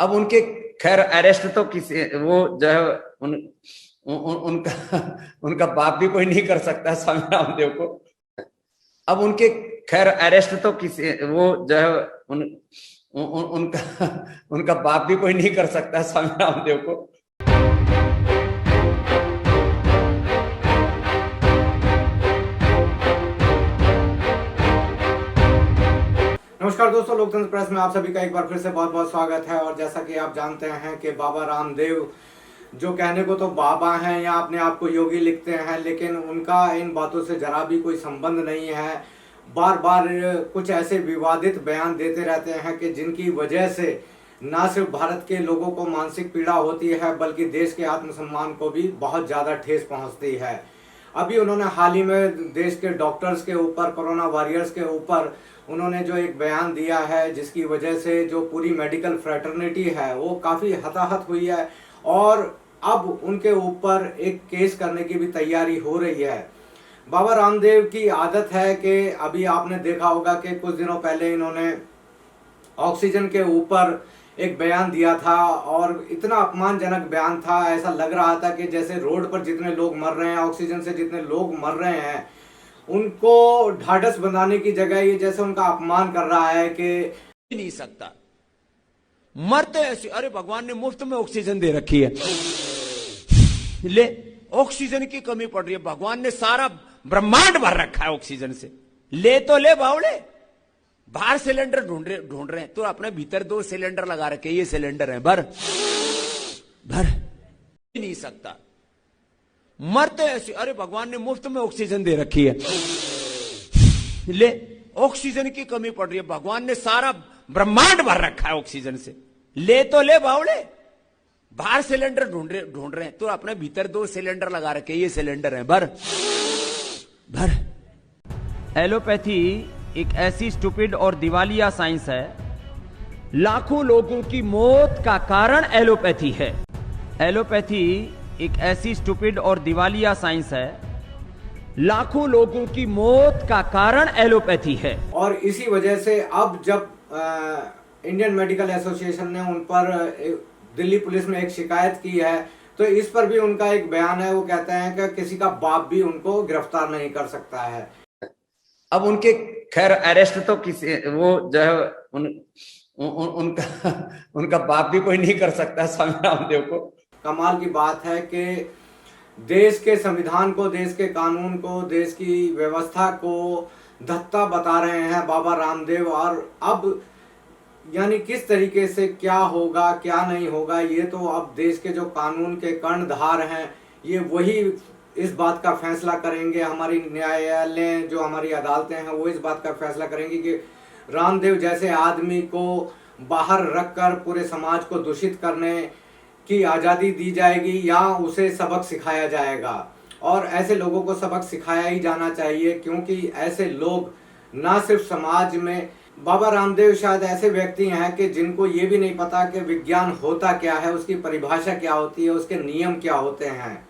अब उनके खैर अरेस्ट तो किसी वो जो है उनका उनका बाप भी कोई नहीं कर सकता स्वामी रामदेव को। अब उनके खैर अरेस्ट तो किसी वो जो है उनका उनका बाप भी कोई नहीं कर सकता स्वामी रामदेव को। नमस्कार दोस्तों, लोकतंत्र प्रेस में आप सभी का एक बार फिर से बहुत बहुत स्वागत है। और जैसा कि आप जानते हैं कि बाबा रामदेव जो कहने को तो बाबा हैं या अपने आप को योगी लिखते हैं, लेकिन उनका इन बातों से जरा भी कोई संबंध नहीं है। बार बार कुछ ऐसे विवादित बयान देते रहते हैं कि जिनकी वजह से न सिर्फ भारत के लोगों को मानसिक पीड़ा होती है बल्कि देश के आत्मसम्मान को भी बहुत ज़्यादा ठेस पहुंचती है। अभी उन्होंने हाल ही में देश के डॉक्टर्स के ऊपर, कोरोना वॉरियर्स के ऊपर उन्होंने जो एक बयान दिया है, जिसकी वजह से जो पूरी मेडिकल फ्रेटर्निटी है वो काफ़ी हताहत हुई है और अब उनके ऊपर एक केस करने की भी तैयारी हो रही है। बाबा रामदेव की आदत है कि अभी आपने देखा होगा कि कुछ दिनों पहले इन्होंने ऑक्सीजन के ऊपर एक बयान दिया था और इतना अपमानजनक बयान था। ऐसा लग रहा था कि जैसे रोड पर जितने लोग मर रहे हैं, ऑक्सीजन से जितने लोग मर रहे हैं, उनको ढाढ़स बंधाने की जगह ये जैसे उनका अपमान कर रहा है कि नहीं सकता मरते ऐसे। अरे भगवान ने मुफ्त में ऑक्सीजन दे रखी है, ले ऑक्सीजन की कमी पड़ रही है। भगवान ने सारा ब्रह्मांड भर रखा है ऑक्सीजन से, ले तो ले बावड़े। बाहर सिलेंडर ढूंढ रहे हैं तो अपने भीतर 2 सिलेंडर लगा रखे, ये सिलेंडर है, भर नहीं सकता मरते ऐसे। अरे भगवान ने मुफ्त में ऑक्सीजन दे रखी है, ले ऑक्सीजन की कमी पड़ रही है। भगवान ने सारा ब्रह्मांड भर रखा है ऑक्सीजन से, ले तो ले बावड़े। बाहर सिलेंडर ढूंढ रहे हैं तो अपने भीतर 2 सिलेंडर लगा रखे, ये सिलेंडर है, भर। एलोपैथी एक ऐसी स्टूपिड और दिवालिया साइंस है, लाखों लोगों की मौत का कारण एलोपैथी है। एलोपैथी एक ऐसी स्टूपिड और दिवालिया साइंस है, लाखों लोगों की मौत का कारण एलोपैथी है। और इसी वजह से अब जब इंडियन मेडिकल एसोसिएशन ने उन पर दिल्ली पुलिस में एक शिकायत की है, तो इस पर भी उनका एक बयान है। वो कहते हैं कि किसी का बाप भी उनको गिरफ्तार नहीं कर सकता है। अब उनके खैर अरेस्ट तो किसी वो जो है उनका बाप भी कोई नहीं कर सकता स्वामी रामदेव को। कमाल की बात है कि देश के संविधान को, देश के कानून को, देश की व्यवस्था को धत्ता बता रहे हैं बाबा रामदेव। और अब यानी किस तरीके से क्या होगा क्या नहीं होगा, ये तो अब देश के जो कानून के कर्णधार हैं ये वही इस बात का फैसला करेंगे। हमारी न्यायालय, जो हमारी अदालतें हैं, वो इस बात का फैसला करेंगी कि रामदेव जैसे आदमी को बाहर रखकर पूरे समाज को दूषित करने की आज़ादी दी जाएगी या उसे सबक सिखाया जाएगा। और ऐसे लोगों को सबक सिखाया ही जाना चाहिए, क्योंकि ऐसे लोग ना सिर्फ समाज में, बाबा रामदेव शायद ऐसे व्यक्ति हैं कि जिनको ये भी नहीं पता कि विज्ञान होता क्या है, उसकी परिभाषा क्या होती है, उसके नियम क्या होते हैं,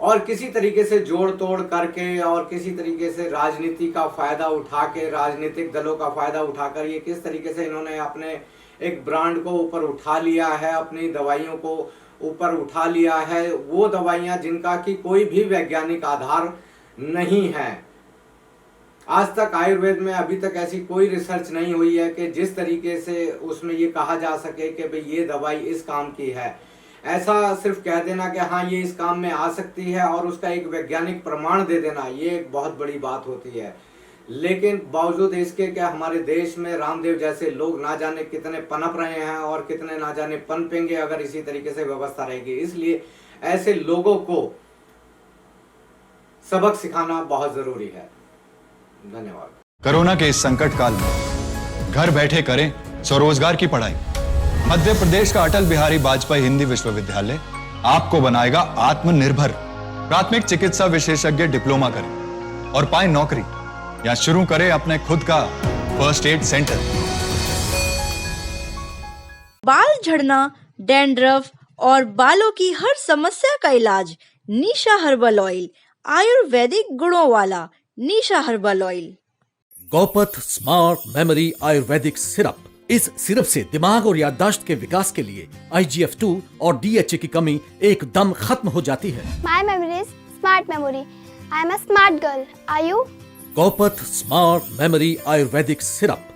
और किसी तरीके से जोड़ तोड़ करके और किसी तरीके से राजनीति का फायदा उठा के, राजनीतिक दलों का फायदा उठाकर ये किस तरीके से इन्होंने अपने एक ब्रांड को ऊपर उठा लिया है, अपनी दवाइयों को ऊपर उठा लिया है। वो दवाइयाँ जिनका कि कोई भी वैज्ञानिक आधार नहीं है। आज तक आयुर्वेद में अभी तक ऐसी कोई रिसर्च नहीं हुई है कि जिस तरीके से उसमें ये कहा जा सके कि भाई ये दवाई इस काम की है। ऐसा सिर्फ कह देना कि हाँ ये इस काम में आ सकती है और उसका एक वैज्ञानिक प्रमाण दे देना, ये एक बहुत बड़ी बात होती है। लेकिन बावजूद इसके क्या हमारे देश में रामदेव जैसे लोग ना जाने कितने पनप रहे हैं और कितने ना जाने पनपेंगे अगर इसी तरीके से व्यवस्था रहेगी। इसलिए ऐसे लोगों को सबक सिखाना बहुत जरूरी है। धन्यवाद। कोरोना के इस संकट काल में घर बैठे करें स्वरोजगार की पढ़ाई। मध्य प्रदेश का अटल बिहारी वाजपेयी हिंदी विश्वविद्यालय आपको बनाएगा आत्मनिर्भर। प्राथमिक चिकित्सा विशेषज्ञ डिप्लोमा करें और पाएं नौकरी, या शुरू करें अपने खुद का फर्स्ट एड सेंटर। बाल झड़ना, डैंड्रफ और बालों की हर समस्या का इलाज निशा हर्बल ऑयल, आयुर्वेदिक गुणों वाला Nisha herbal oil. Gaupath smart memory आयुर्वेदिक सिरप इस सिरप से दिमाग और याददाश्त के विकास के लिए IGF-2 और DHA की कमी एकदम खत्म हो जाती है। My memory is smart memory. I am a smart girl. Are you? Kaupath smart memory आयुर्वेदिक सिरप